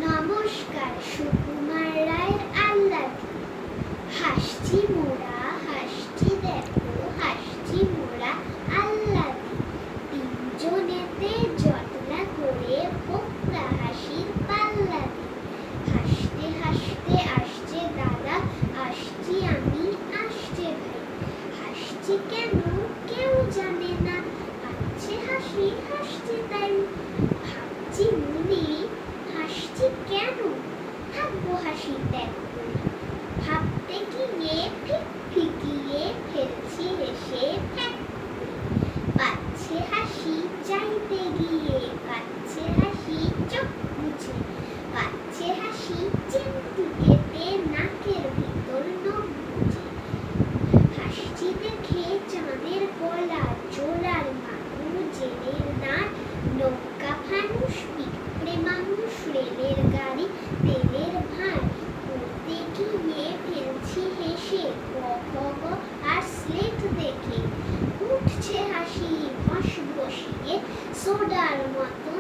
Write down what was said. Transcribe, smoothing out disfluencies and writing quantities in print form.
নমস্কার, সুকুমার রায়ের আহ্লাদে হাসছি মোরা, হাসছি দেখো, হাসছি মোরা আহ্লাদে। তিনজনেতে জটলা করে পোকরা হাসির পাল্লা দি। হাসতে হাসতে আসছে দাদা, আসছি আমি, আসছে ভাই। হাসছি কেন কেউ জানে না, পাচ্ছে হাসি হাসছি তাই। ভাবছি মনে, হাসছি কেন, থাকবো হাসি ত্যাগ করে। ভাবতে গিয়ে ঠিক ফিকিয়ে ফেলছি হেসে ফ্যাক করে। পাচ্ছে হাসি চাইতে গিয়ে, পাচ্ছে হাসি চোখ মুছে। পাচ্ছে হাসি চিমটি কেটে নাকের ভিতর নখ গুজে। হাসছি দেখে চাঁদের গলা, জোড়ার মাগুর জেলের দাঁড়, নৌকা ফানুস পিঁপড়ে মানুষ, রেলের গাড়ি তেলের ভাঁড়। পড়তে গিয়ে ফেলছি হেসে ক খ গ আর স্লেট দেখে। উঠছে হাসি বস বসিয়ে সোডার মতো